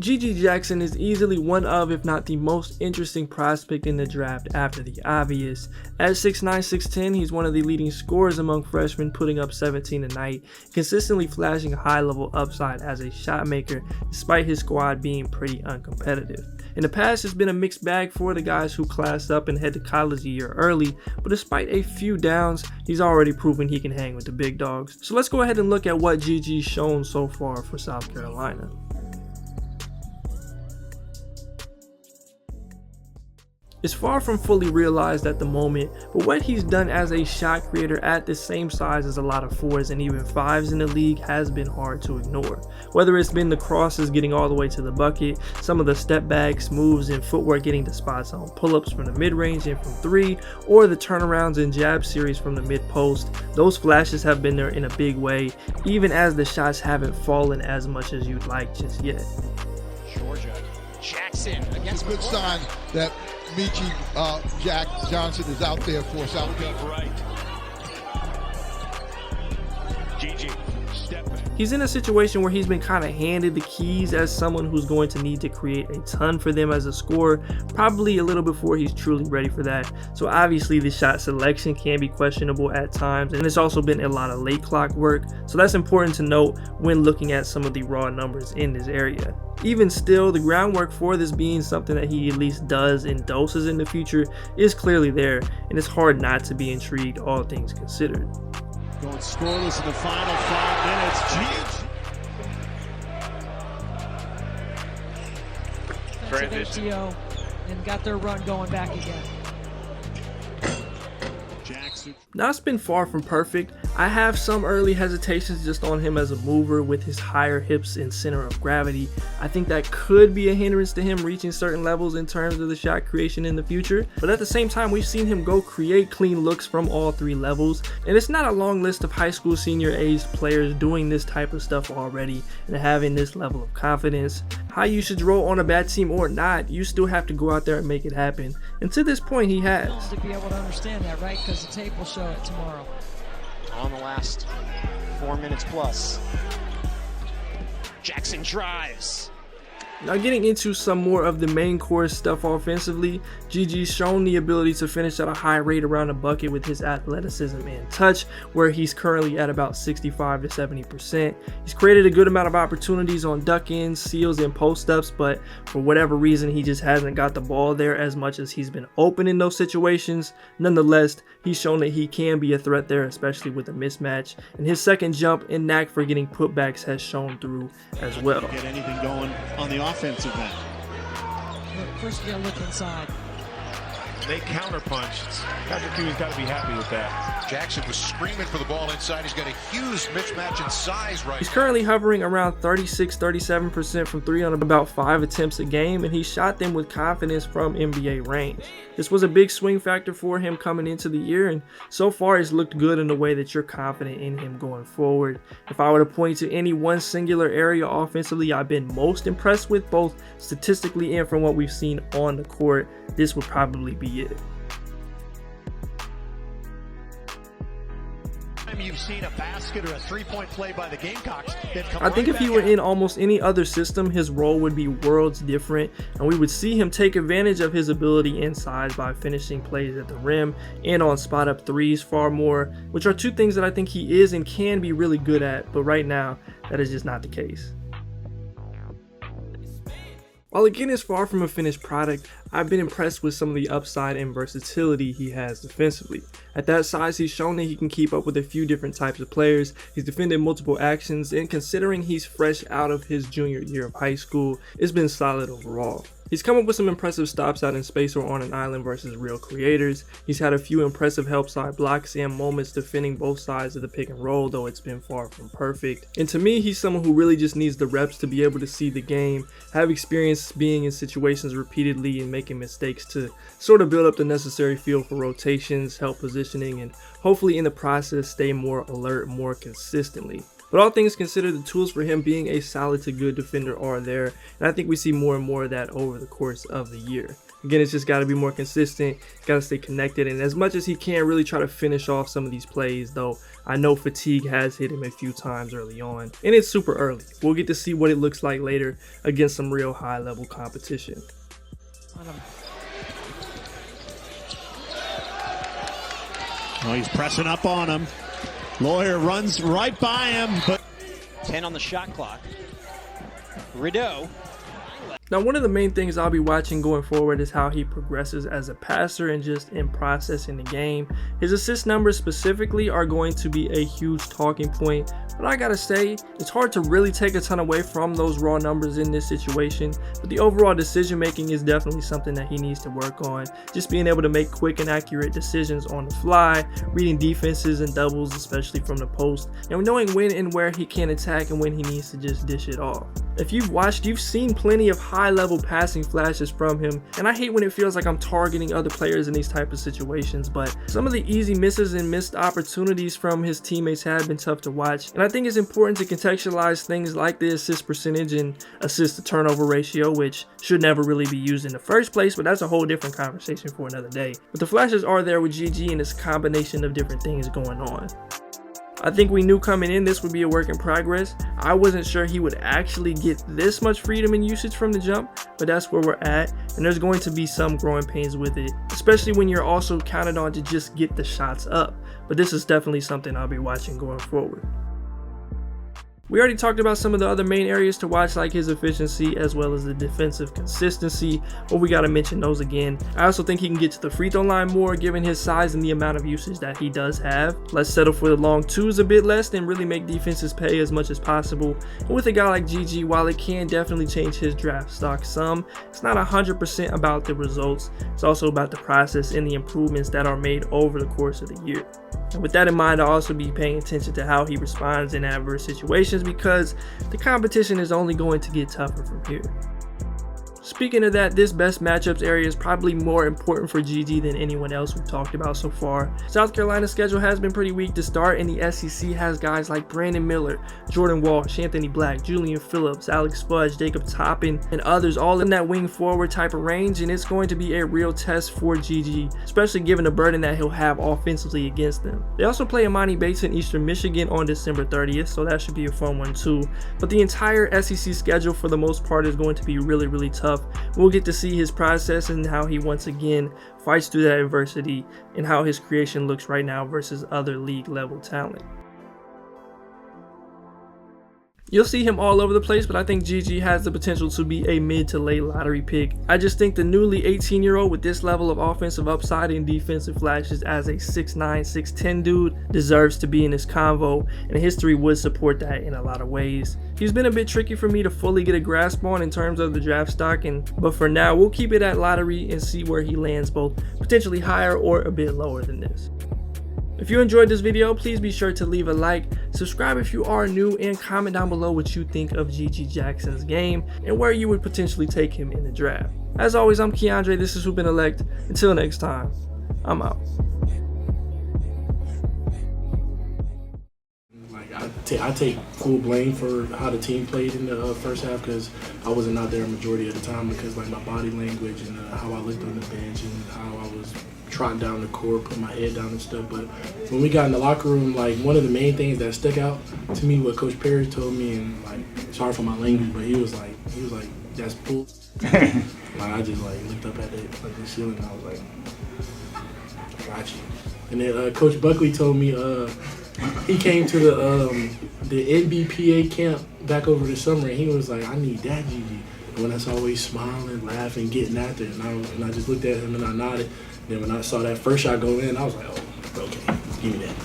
GG Jackson is easily one of, if not the most interesting prospect in the draft after the obvious. At 6'9", 6'10", he's one of the leading scorers among freshmen, putting up 17 a night, consistently flashing a high-level upside as a shot maker, despite his squad being pretty uncompetitive. In the past, it's been a mixed bag for the guys who classed up and head to college a year early, but despite a few downs, he's already proven he can hang with the big dogs. So let's go ahead and look at what GG's shown so far for South Carolina. It's far from fully realized at the moment, but what he's done as a shot creator at the same size as a lot of 4s and even 5s in the league has been hard to ignore. Whether it's been the crosses getting all the way to the bucket, some of the step backs, moves, and footwork getting the spots on pull-ups from the mid-range and from 3, or the turnarounds and jab series from the mid-post, those flashes have been there in a big way, even as the shots haven't fallen as much as you'd like just yet. Georgia, Jackson against a good sign that Michi Jack Johnson is out there for South Carolina. Right. GG, step back. He's in a situation where he's been kind of handed the keys as someone who's going to need to create a ton for them as a scorer, probably a little before he's truly ready for that. So obviously the shot selection can be questionable at times, and it's also been a lot of late clock work, so that's important to note when looking at some of the raw numbers in this area. Even still, the groundwork for this being something that he at least does in doses in the future is clearly there, and it's hard not to be intrigued, all things considered. Going scoreless in the final 5 minutes. Transition. And got their run going back again. Jackson. Now, it's been far from perfect. I have some early hesitations just on him as a mover with his higher hips and center of gravity. I think that could be a hindrance to him reaching certain levels in terms of the shot creation in the future. But at the same time, we've seen him go create clean looks from all 3 levels. And it's not a long list of high school senior aged players doing this type of stuff already and having this level of confidence. High usage role on a bad team or not, you still have to go out there and make it happen. And to this point, he has. To be able to understand that, right? Because the tape will show it tomorrow. On the last 4 minutes plus. Jackson drives. Now, getting into some more of the main course stuff offensively, GG's shown the ability to finish at a high rate around the bucket with his athleticism and touch, where he's currently at about 65 to 70%. He's created a good amount of opportunities on duck-ins, seals, and post-ups, but for whatever reason, he just hasn't got the ball there as much as he's been open in those situations. Nonetheless, he's shown that he can be a threat there, especially with a mismatch, and his second jump and knack for getting putbacks has shown through as well. Get anything going on the offensive end. First, you gotta look inside. They counterpunched. Patrick Ewing's got to be happy with that. Jackson was screaming for the ball inside. He's got a huge mismatch in size right now. He's currently hovering around 36-37% from 3 on about 5 attempts a game, and he shot them with confidence from NBA range. This was a big swing factor for him coming into the year, and so far it's looked good in a way that you're confident in him going forward. If I were to point to any one singular area offensively I've been most impressed with, both statistically and from what we've seen on the court, this would probably be it. You've seen a basket or a three-point play by the Gamecocks. I think if he were in almost any other system, his role would be worlds different, and we would see him take advantage of his ability and size by finishing plays at the rim and on spot-up threes far more, which are 2 things that I think he is and can be really good at, but right now, that is just not the case. While again is far from a finished product, I've been impressed with some of the upside and versatility he has defensively. At that size, he's shown that he can keep up with a few different types of players. He's defended multiple actions, and considering he's fresh out of his junior year of high school, it's been solid overall. He's come up with some impressive stops out in space or on an island versus real creators. He's had a few impressive help side blocks and moments defending both sides of the pick and roll, though it's been far from perfect. And to me, he's someone who really just needs the reps to be able to see the game, have experience being in situations repeatedly and making mistakes to sort of build up the necessary feel for rotations, help positioning, and hopefully in the process stay more alert more consistently. But all things considered, the tools for him being a solid to good defender are there, and I think we see more and more of that over the course of the year. Again, it's just got to be more consistent, got to stay connected, and as much as he can, really try to finish off some of these plays, though I know fatigue has hit him a few times early on, and it's super early. We'll get to see what it looks like later against some real high-level competition. Oh, he's pressing up on him. Lawyer runs right by him, but 10 on the shot clock. Rideau. Now, one of the main things I'll be watching going forward is how he progresses as a passer and just in processing the game. His assist numbers specifically are going to be a huge talking point, but I gotta say, it's hard to really take a ton away from those raw numbers in this situation, but the overall decision making is definitely something that he needs to work on. Just being able to make quick and accurate decisions on the fly, reading defenses and doubles, especially from the post, and knowing when and where he can attack and when he needs to just dish it off. If you've watched, you've seen plenty of high-level passing flashes from him, and I hate when it feels like I'm targeting other players in these type of situations, but some of the easy misses and missed opportunities from his teammates have been tough to watch, and I think it's important to contextualize things like the assist percentage and assist to turnover ratio, which should never really be used in the first place, but that's a whole different conversation for another day. But the flashes are there with GG, and it's a combination of different things going on. I think we knew coming in this would be a work in progress. I wasn't sure he would actually get this much freedom and usage from the jump, but that's where we're at, and there's going to be some growing pains with it, especially when you're also counted on to just get the shots up. But this is definitely something I'll be watching going forward. We already talked about some of the other main areas to watch, like his efficiency as well as the defensive consistency, but we got to mention those again. I also think he can get to the free throw line more given his size and the amount of usage that he does have. Let's settle for the long twos a bit less and really make defenses pay as much as possible. And with a guy like GG, while it can definitely change his draft stock some, it's not 100% about the results. It's also about the process and the improvements that are made over the course of the year. And with that in mind, I'll also be paying attention to how he responds in adverse situations, because the competition is only going to get tougher from here. Speaking of that, this best matchups area is probably more important for GG than anyone else we've talked about so far. South Carolina's schedule has been pretty weak to start, and the SEC has guys like Brandon Miller, Jordan Walsh, Anthony Black, Julian Phillips, Alex Fudge, Jacob Toppin, and others all in that wing forward type of range, and it's going to be a real test for GG, especially given the burden that he'll have offensively against them. They also play Imani Bates in Eastern Michigan on December 30th, so that should be a fun one too. But the entire SEC schedule for the most part is going to be really tough. We'll get to see his process and how he once again fights through that adversity and how his creation looks right now versus other league level talent. You'll see him all over the place, but I think GG has the potential to be a mid to late lottery pick. I just think the newly 18-year-old with this level of offensive upside and defensive flashes as a 6'9", 6'10 dude deserves to be in this convo, and history would support that in a lot of ways. He's been a bit tricky for me to fully get a grasp on in terms of the draft stock, but for now, we'll keep it at lottery and see where he lands, both potentially higher or a bit lower than this. If you enjoyed this video, please be sure to leave a like, subscribe if you are new, and comment down below what you think of GG Jackson's game and where you would potentially take him in the draft. As always, I'm Keandre, this is Intellect. Until next time, I'm out. I take full blame for how the team played in the first half, because I wasn't out there a majority of the time, because like my body language and how I looked on the bench and how I was trotting down the court, putting my head down and stuff. But when we got in the locker room, like one of the main things that stuck out to me, what Coach Perry told me, and like sorry for my language, but he was like that's bull. Like I just like looked up at it like the ceiling, and I was like, got you. And then Coach Buckley told me he came to the NBPA camp back over the summer, and he was like, I need that GG. And when that's always smiling, laughing, getting after it, and I just looked at him and I nodded. Then when I saw that first shot go in, I was like, oh, okay, give me that.